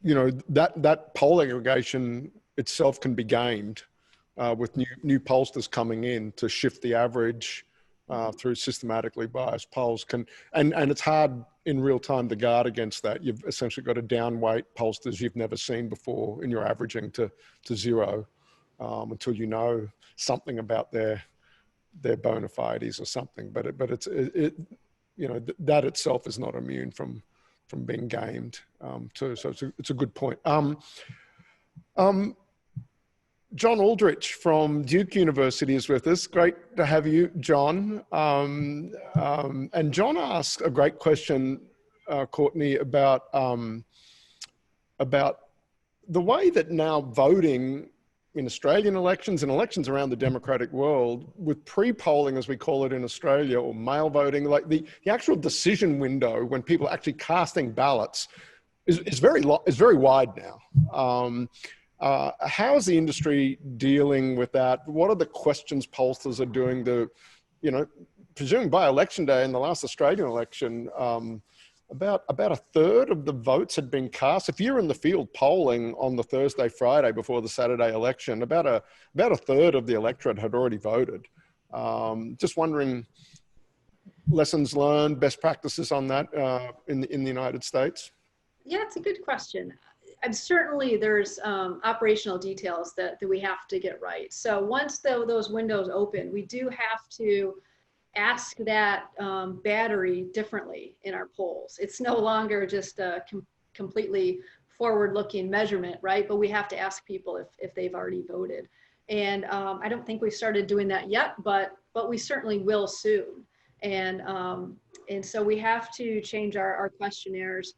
S1: you know, that poll aggregation itself can be gamed with new pollsters coming in to shift the average through systematically biased polls. And it's hard in real time to guard against that. You've essentially got to downweight pollsters you've never seen before in your averaging to zero until you know something about their bona fides or something. But it you know, that itself is not immune from being gamed too. So it's a good point. John Aldrich from Duke University is with us. Great to have you, John. And John asked a great question, Courtney, about the way that now voting in Australian elections and elections around the democratic world, with pre-polling, as we call it in Australia, or mail voting, like the actual decision window when people are actually casting ballots is very wide now. How is the industry dealing with that? What are the questions pollsters are doing? You know, presuming by election day in the last Australian election, about a third of the votes had been cast. If you're in the field polling on the Thursday, Friday before the Saturday election, about a third of the electorate had already voted. Just wondering, lessons learned, best practices on that in the United States? Yeah,
S2: it's a good question. And certainly there's operational details that we have to get right. So once those windows open, we do have to ask that battery differently in our polls. It's no longer just a completely forward-looking measurement, right? But we have to ask people if they've already voted. And I don't think we've started doing that yet, but we certainly will soon. And so we have to change our questionnaires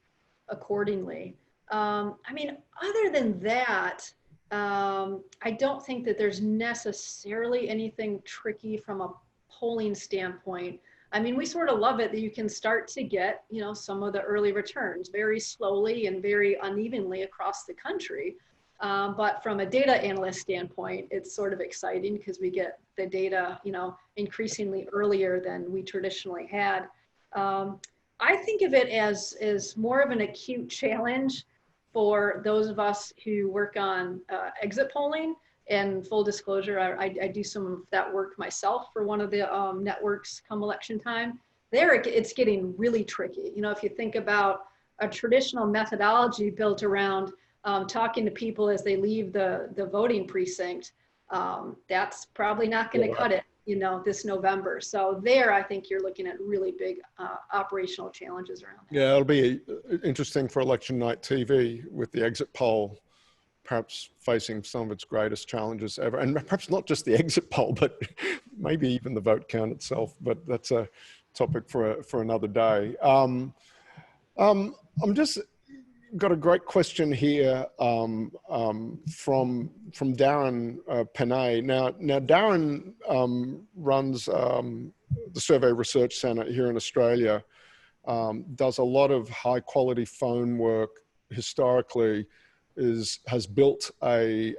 S2: accordingly. I mean, other than that, I don't think that there's necessarily anything tricky from a polling standpoint. I mean, we sort of love it that you can start to get, you know, some of the early returns very slowly and very unevenly across the country. But from a data analyst standpoint, it's sort of exciting because we get the data, you know, increasingly earlier than we traditionally had. I think of it as more of an acute challenge for those of us who work on exit polling. And full disclosure, I do some of that work myself for one of the networks come election time. There, it's getting really tricky. You know, if you think about a traditional methodology built around talking to people as they leave the voting precinct, that's probably not going to cut it, you know, this November. So there, I think you're looking at really big operational challenges around that. Yeah, it'll be interesting for election night TV with the exit poll perhaps facing some of its greatest challenges ever. And perhaps not just the exit poll, but maybe even the vote count itself. But that's a topic for another day. I'm just got a great question here from Darren Panay. Now Darren runs the Survey Research Centre here in Australia, does a lot of high quality phone work historically, has built a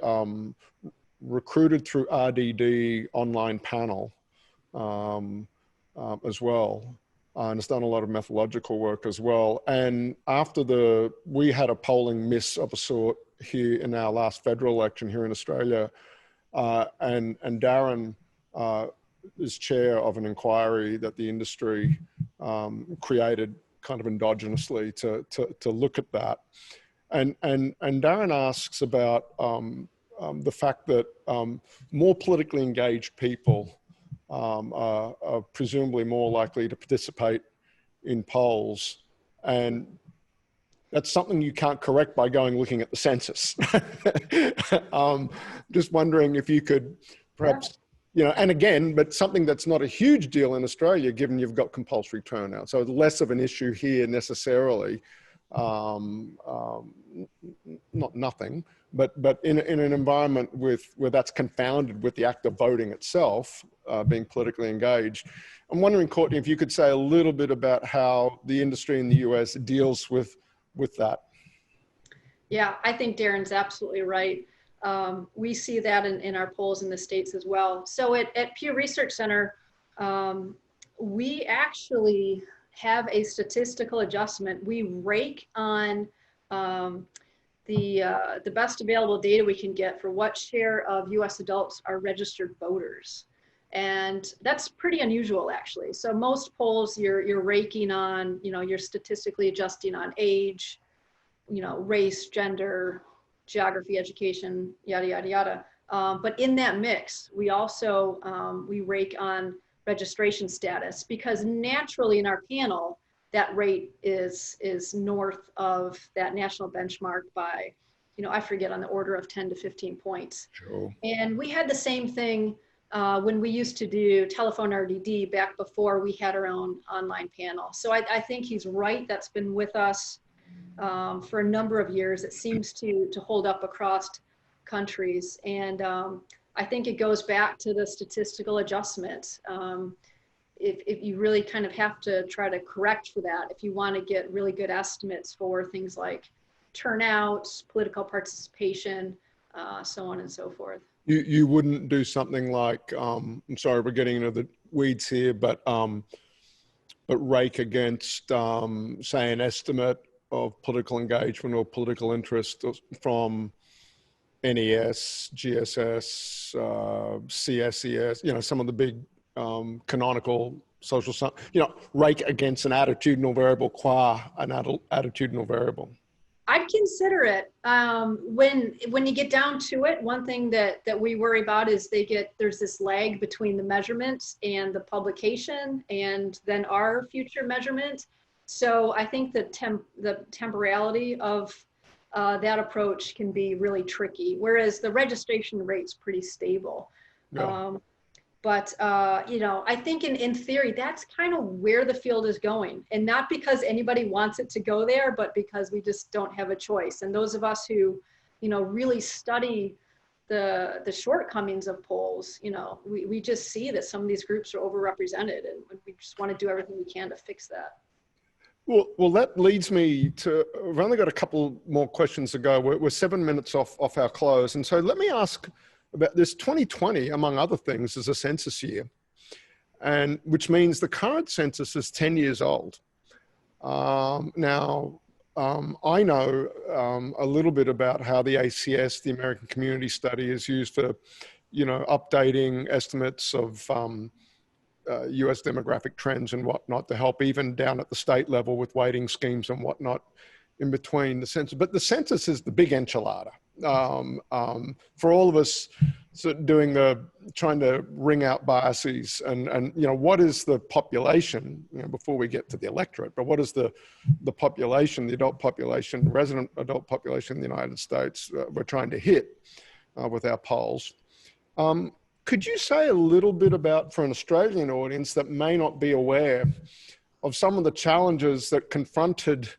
S2: recruited through RDD online panel as well. And has done a lot of methodological work as well. And after we had a polling miss of a sort here in our last federal election here in Australia, and Darren is chair of an inquiry that the industry created kind of endogenously to look at that. And Darren asks about the fact that more politically engaged people are presumably more likely to participate in polls. And that's something you can't correct by looking at the census. Just wondering if you could perhaps, you know, and again, but something that's not a huge deal in Australia, given you've got compulsory turnout. So it's less of an issue here necessarily.
S1: not nothing, but in an environment where that's confounded with the act of voting itself, being politically engaged. I'm wondering, Courtney, if you could say a little bit about how the industry in the US deals with that.
S2: Yeah, I think Darren's absolutely right. We see that in our polls in the States as well. So at Pew Research Center, we actually have a statistical adjustment. We rake on the best available data we can get for what share of US adults are registered voters. And that's pretty unusual, actually. So most polls you're raking on, you're statistically adjusting on age, race, gender, geography, education, yada, yada, yada. But in that mix, we also, we rake on registration status, because naturally in our panel, that rate is north of that national benchmark by, I forget, on the order of 10 to 15 points.
S1: Sure.
S2: And we had the same thing when we used to do telephone RDD back before we had our own online panel. So I think he's right. That's been with us for a number of years. It seems to hold up across countries. And I think it goes back to the statistical adjustment. If you really kind of have to try to correct for that, if you want to get really good estimates for things like turnout, political participation, so on and so forth.
S1: You wouldn't do something like, I'm sorry, we're getting into the weeds here, but rake against, say, an estimate of political engagement or political interest from NES, GSS, CSES, some of the big canonical social science, rake against an attitudinal variable qua an attitudinal variable.
S2: I'd consider it. When you get down to it, one thing that we worry about is there's this lag between the measurements and the publication and then our future measurement. So I think the temporality of that approach can be really tricky, whereas the registration rate's pretty stable. Yeah. But I think in theory, that's kind of where the field is going, and not because anybody wants it to go there, but because we just don't have a choice. And those of us who, really study the shortcomings of polls, we just see that some of these groups are overrepresented, and we just want to do everything we can to fix that.
S1: Well, that leads me to, we've only got a couple more questions to go. We're 7 minutes off our close. And so let me ask about this. 2020, among other things, is a census year, and which means the current census is 10 years old. Now, I know a little bit about how the ACS, the American Community Study, is used for, updating estimates of US demographic trends and whatnot to help even down at the state level with weighting schemes and whatnot in between the census. But the census is the big enchilada for all of us trying to wring out biases and what is the population, before we get to the electorate, but what is the population, the adult population, resident adult population in the United States we're trying to hit with our polls. Could you say a little bit about, for an Australian audience that may not be aware of some of the challenges that confronted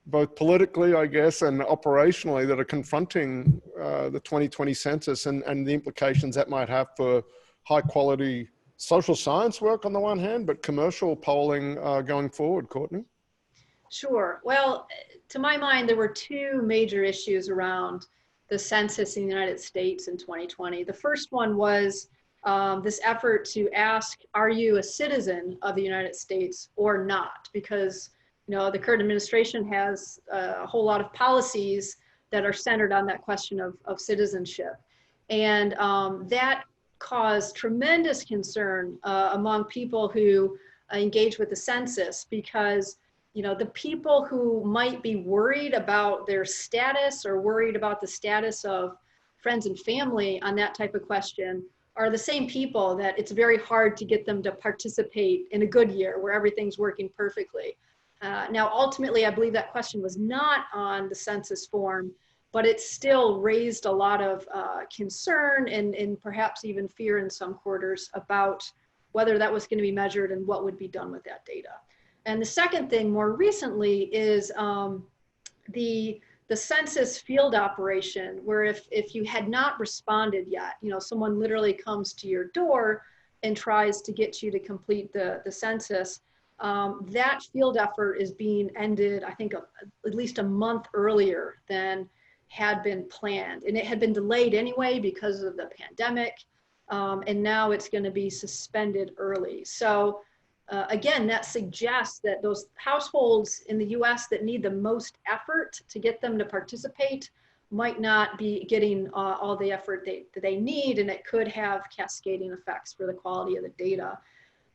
S1: both politically, I guess, and operationally that are confronting the 2020 census and the implications that might have for high quality social science work on the one hand, but commercial polling going forward, Courtney?
S2: Sure. Well, to my mind, there were two major issues around the census in the United States in 2020. The first one was this effort to ask, are you a citizen of the United States or not? Because the current administration has a whole lot of policies that are centered on that question of citizenship. And that caused tremendous concern among people who engage with the census, because the people who might be worried about their status or worried about the status of friends and family on that type of question are the same people that it's very hard to get them to participate in a good year where everything's working perfectly. Now, ultimately, I believe that question was not on the census form, but it still raised a lot of concern and perhaps even fear in some quarters about whether that was going to be measured and what would be done with that data. And the second thing more recently is the census field operation, where if you had not responded yet, someone literally comes to your door and tries to get you to complete the census, that field effort is being ended, I think, at least a month earlier than had been planned. And it had been delayed anyway because of the pandemic. And now it's going to be suspended early. So again, that suggests that those households in the US that need the most effort to get them to participate might not be getting all the effort that they need, and it could have cascading effects for the quality of the data.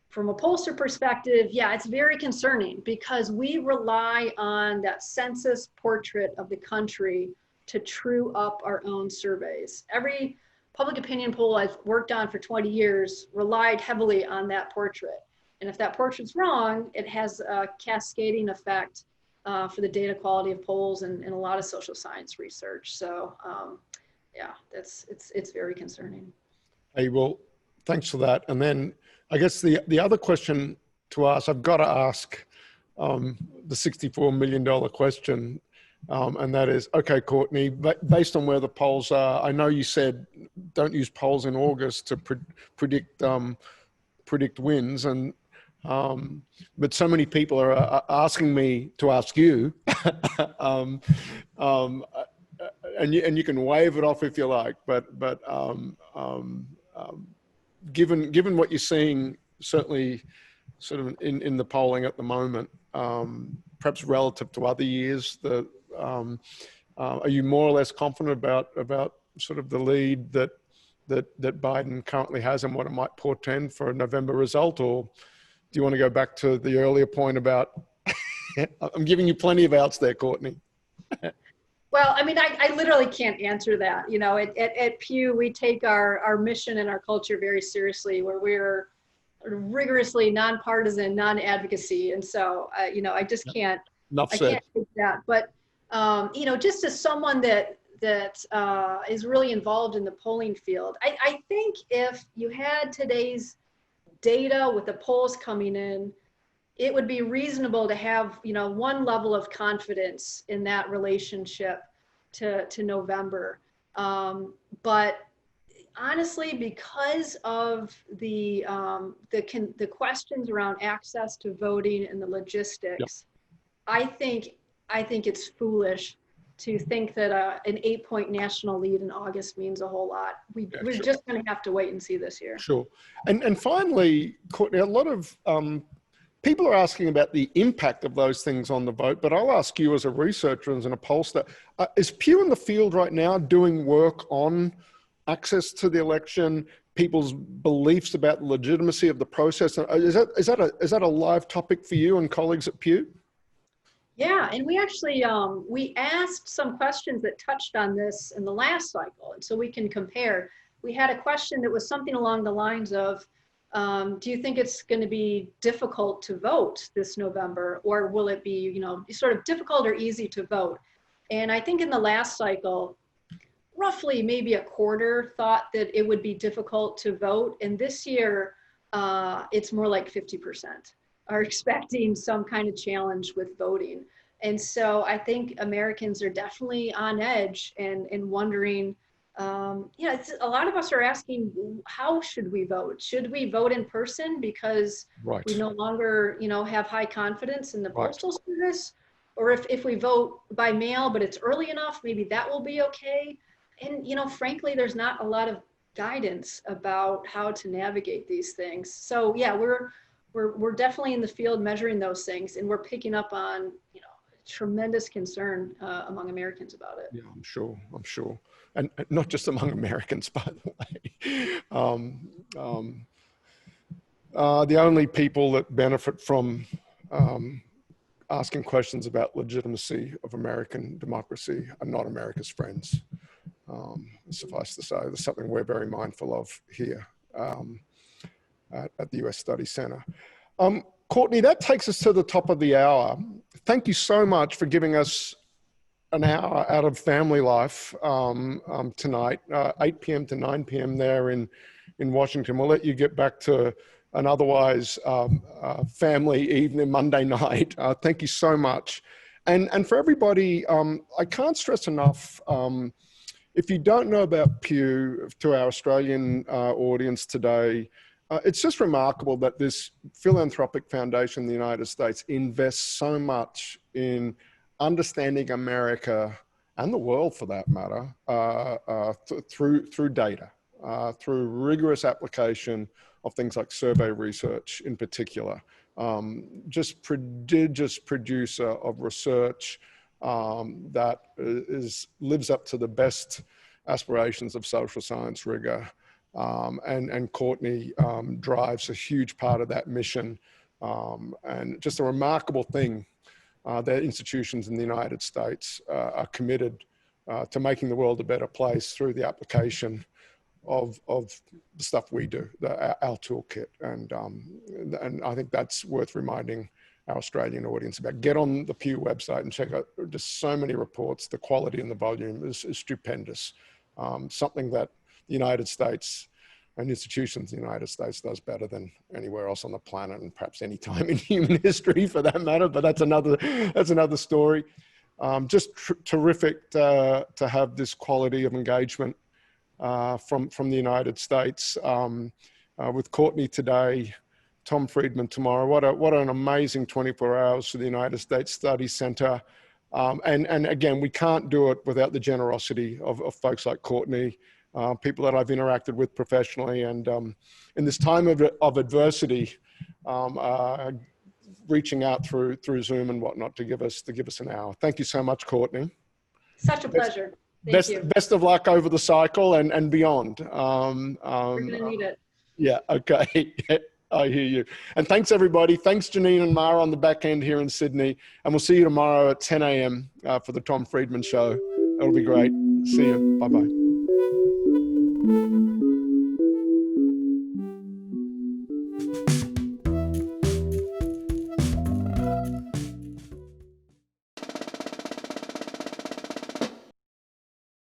S2: From a pollster perspective, yeah, it's very concerning because we rely on that census portrait of the country to true up our own surveys. Every public opinion poll I've worked on for 20 years relied heavily on that portrait. And if that portrait's wrong, it has a cascading effect for the data quality of polls and a lot of social science research. So yeah, it's very concerning.
S1: Hey, well, thanks for that. And then I guess the other question to ask, I've got to ask the $64 million question, and that is, okay, Courtney, based on where the polls are, I know you said don't use polls in August to predict wins, and but so many people are asking me to ask you, and you can wave it off if you like, but given what you're seeing, certainly sort of in the polling at the moment, perhaps relative to other years, are you more or less confident about sort of the lead that Biden currently has and what it might portend for a November result? Or do you want to go back to the earlier point about, I'm giving you plenty of outs there, Courtney.
S2: Well, I mean, I literally can't answer that. At Pew, we take our mission and our culture very seriously, where we're rigorously nonpartisan, non-advocacy. And so, I just can't, I can't take that. But, just as someone that is really involved in the polling field, I think if you had today's data with the polls coming in, it would be reasonable to have, one level of confidence in that relationship to November. But honestly, because of the questions around access to voting and the logistics, yep. I think it's foolish to think that an 8-point national lead in August means a whole lot. We're sure. Just going to have to wait and see this year. Sure.
S1: And finally, Courtney, a lot of people are asking about the impact of those things on the vote, but I'll ask you as a researcher and a pollster, is Pew in the field right now doing work on access to the election, people's beliefs about the legitimacy of the process? Is that a live topic for you and colleagues at Pew?
S2: Yeah, and we actually, we asked some questions that touched on this in the last cycle, and so we can compare. We had a question that was something along the lines of, do you think it's going to be difficult to vote this November, or will it be, sort of difficult or easy to vote? And I think in the last cycle, roughly maybe a quarter thought that it would be difficult to vote. And this year, it's more like 50% are expecting some kind of challenge with voting. And so I think Americans are definitely on edge and wondering, a lot of us are asking, how should we vote? Should we vote in person because right. we no longer, have high confidence in the right. postal service? Or if we vote by mail, but it's early enough, maybe that will be okay. And, frankly, there's not a lot of guidance about how to navigate these things. So yeah, we're definitely in the field measuring those things, and we're picking up on, tremendous concern among Americans about it.
S1: Yeah, I'm sure. And not just among Americans, by the way. The only people that benefit from asking questions about legitimacy of American democracy are not America's friends. Suffice to say, that's something we're very mindful of here at the US Study Center. Courtney, that takes us to the top of the hour. Thank you so much for giving us an hour out of family life tonight, 8 p.m. to 9 p.m. there in Washington. We'll let you get back to an otherwise family evening, Monday night. Thank you so much. And for everybody, I can't stress enough, if you don't know about Pew, to our Australian audience today, it's just remarkable that this philanthropic foundation in the United States invests so much in understanding America and the world, for that matter, through data, through rigorous application of things like survey research in particular. Just prodigious producer of research that lives up to the best aspirations of social science rigor. And Courtney drives a huge part of that mission. And just a remarkable thing that institutions in the United States are committed to making the world a better place through the application of the stuff we do, our toolkit. And I think that's worth reminding our Australian audience about. Get on the Pew website and check out just so many reports. The quality and the volume is stupendous. Something that the United States and institutions in the United States does better than anywhere else on the planet, and perhaps any time in human history for that matter, but that's another story. Just terrific to have this quality of engagement from the United States, with Courtney today, Tom Friedman tomorrow. What an amazing 24 hours for the United States Study Center. And again, we can't do it without the generosity of folks like Courtney, people that I've interacted with professionally, and in this time of adversity, reaching out through Zoom and whatnot to give us an hour. Thank you so much, Courtney.
S2: Such a pleasure. Thank you.
S1: Best of luck over the cycle and beyond.
S2: We're gonna need it.
S1: Yeah, okay. I hear you. And thanks everybody. Thanks Janine and Mara on the back end here in Sydney. And we'll see you tomorrow at 10 a.m. For the Tom Friedman Show. It'll be great. See you. Bye-bye.